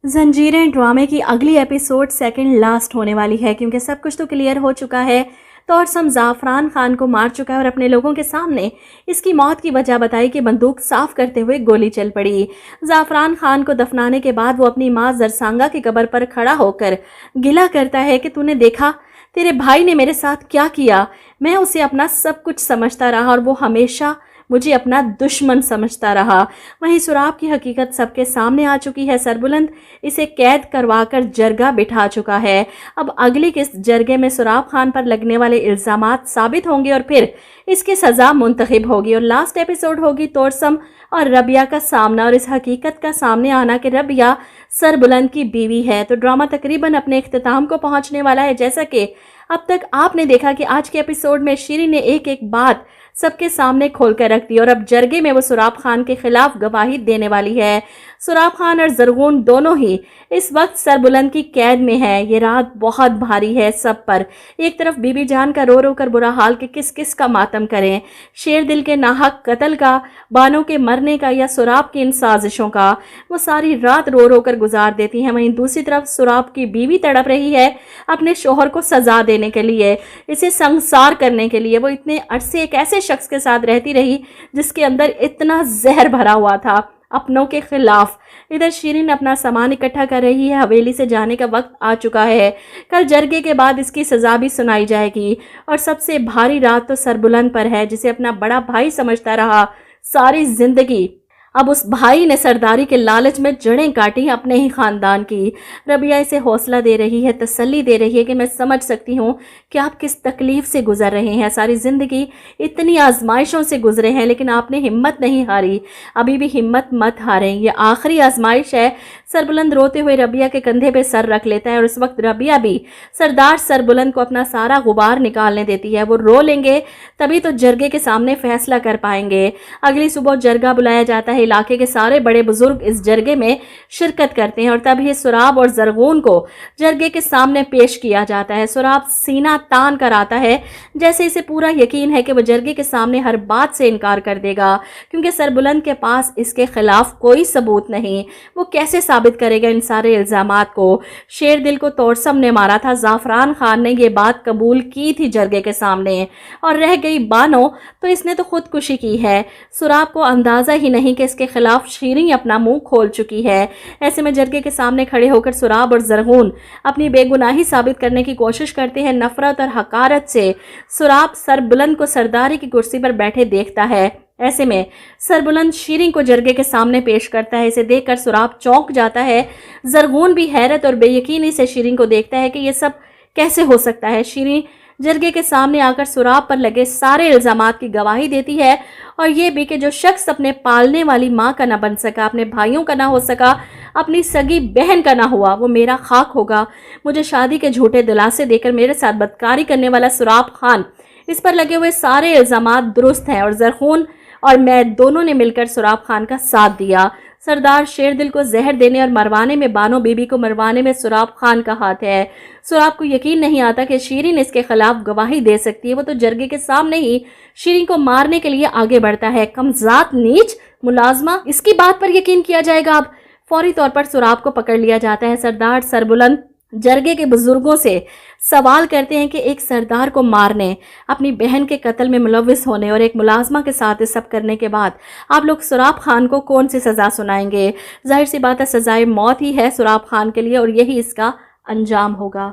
زنجیریں ڈرامے کی اگلی ایپیسوڈ سیکنڈ لاسٹ ہونے والی ہے، کیونکہ سب کچھ تو کلیئر ہو چکا ہے۔ توڑسم زعفران خان کو مار چکا ہے اور اپنے لوگوں کے سامنے اس کی موت کی وجہ بتائی کہ بندوق صاف کرتے ہوئے گولی چل پڑی۔ زعفران خان کو دفنانے کے بعد وہ اپنی ماں زرسانگا کی قبر پر کھڑا ہو کر گلہ کرتا ہے کہ تو نے دیکھا تیرے بھائی نے میرے ساتھ کیا کیا، میں اسے اپنا سب کچھ سمجھتا رہا اور وہ ہمیشہ مجھے اپنا دشمن سمجھتا رہا۔ وہیں سراب کی حقیقت سب کے سامنے آ چکی ہے۔ سربلند اسے قید کروا کر جرگہ بٹھا چکا ہے۔ اب اگلی قسط جرگے میں سراب خان پر لگنے والے الزامات ثابت ہوں گے اور پھر اس کی سزا منتخب ہوگی، اور لاسٹ ایپیسوڈ ہوگی توڑسم اور ربیہ کا سامنا اور اس حقیقت کا سامنے آنا کہ ربیہ سربلند کی بیوی ہے۔ تو ڈرامہ تقریباً اپنے اختتام کو پہنچنے والا ہے۔ جیسا کہ اب تک آپ نے دیکھا کہ آج کے ایپیسوڈ میں شیریں نے ایک ایک بات سب کے سامنے کھول کر رکھ دی، اور اب جرگے میں وہ سراب خان کے خلاف گواہی دینے والی ہے۔ سراب خان اور زرغون دونوں ہی اس وقت سربلند کی قید میں ہے۔ یہ رات بہت بھاری ہے سب پر۔ ایک طرف بی بی جان کا رو رو کر برا حال کہ کس کس کا ماتم کریں، شیر دل کے ناحق قتل کا، بانو کے مرنے کا یا سراب کی ان سازشوں کا، وہ ساری رات رو رو کر گزار دیتی ہیں۔ وہیں دوسری طرف سراب کی بیوی تڑپ رہی ہے اپنے شوہر کو سزا دینے کے لیے، اسے سنسار کرنے کے لیے۔ وہ اتنے عرصے ایک ایسے شخص کے ساتھ رہتی رہی جس کے اندر اتنا زہر بھرا ہوا تھا اپنوں کے خلاف۔ ادھر شیریں اپنا سامان اکٹھا کر رہی ہے، حویلی سے جانے کا وقت آ چکا ہے۔ کل جرگے کے بعد اس کی سزا بھی سنائی جائے گی، اور سب سے بھاری رات تو سربلند پر ہے جسے اپنا بڑا بھائی سمجھتا رہا ساری زندگی۔ اب اس بھائی نے سرداری کے لالچ میں جڑیں کاٹی اپنے ہی خاندان کی۔ ربیہ اسے حوصلہ دے رہی ہے، تسلی دے رہی ہے کہ میں سمجھ سکتی ہوں کہ آپ کس تکلیف سے گزر رہے ہیں، ساری زندگی اتنی آزمائشوں سے گزرے ہیں لیکن آپ نے ہمت نہیں ہاری، ابھی بھی ہمت مت ہاریں، یہ آخری آزمائش ہے۔ سربلند روتے ہوئے ربیہ کے کندھے پہ سر رکھ لیتا ہے، اور اس وقت ربیہ بھی سردار سربلند کو اپنا سارا غبار نکالنے دیتی ہے۔ وہ رو لیں گے تبھی تو جرگے کے سامنے فیصلہ کر پائیں گے۔ اگلی صبح جرگہ بلایا جاتا ہے، علاقے کے سارے بڑے بزرگ اس جرگے میں شرکت کرتے ہیں، اور تب ہی سراب اور زرغون کو جرگے کے سامنے پیش کیا جاتا ہے۔ سراب سینہ تان کر آتا ہے جیسے اسے پورا یقین ہے کہ وہ جرگے کے سامنے ہر بات سے انکار کر دے گا، کیونکہ سربلند کے پاس اس کے خلاف کوئی ثبوت نہیں۔ وہ کیسے ثابت کرے گا ان سارے الزامات کو؟ شیر دل کو توڑسم نے مارا تھا، زعفران خان نے یہ بات قبول کی تھی جرگے کے سامنے، اور رہ گئی بانو تو اس نے تو خودکشی کی ہے۔ سراب کو اندازہ ہی نہیں کہ اس کے خلاف شیریں اپنا منہ کھول چکی ہے۔ ایسے میں جرگے کے سامنے کھڑے ہو کر سراب اور زرغون اپنی بے گناہی ثابت کرنے کی کوشش کرتے ہیں۔ نفرت اور حقارت سے سراب سربلند کو سرداری کی کرسی پر بیٹھے دیکھتا ہے۔ ایسے میں سربلند شیریں کو جرگے کے سامنے پیش کرتا ہے۔ اسے دیکھ کر سراب چونک جاتا ہے۔ زرغون بھی حیرت اور بے یقینی سے شیریں کو دیکھتا ہے کہ یہ سب کیسے ہو سکتا ہے۔ شیریں جرگے کے سامنے آ کر سراب پر لگے سارے الزامات کی گواہی دیتی ہے، اور یہ بھی کہ جو شخص اپنے پالنے والی ماں کا نہ بن سکا، اپنے بھائیوں کا نہ ہو سکا، اپنی سگی بہن کا نہ ہوا، وہ میرا خاک ہوگا۔ مجھے شادی کے جھوٹے دلاسے دے کر میرے ساتھ بدکاری کرنے والا سراب خان، اس پر لگے ہوئے سارے الزامات درست ہیں، اور زرغون اور میں دونوں نے مل کر سراب خان کا ساتھ دیا۔ سردار شیر دل کو زہر دینے اور مروانے میں، بانو بی بی کو مروانے میں سراب خان کا ہاتھ ہے۔ سراب کو یقین نہیں آتا کہ شیریں اس کے خلاف گواہی دے سکتی ہے۔ وہ تو جرگے کے سامنے ہی شیریں کو مارنے کے لیے آگے بڑھتا ہے۔ کمذات نیچ ملازمہ، اس کی بات پر یقین کیا جائے گا؟ اب فوری طور پر سراب کو پکڑ لیا جاتا ہے۔ سردار سربلند جرگے کے بزرگوں سے سوال کرتے ہیں کہ ایک سردار کو مارنے، اپنی بہن کے قتل میں ملوث ہونے اور ایک ملازمہ کے ساتھ اس سب کرنے کے بعد آپ لوگ سراب خان کو کون سی سزا سنائیں گے؟ ظاہر سی بات ہے سزائے موت ہی ہے سراب خان کے لیے، اور یہی اس کا انجام ہوگا۔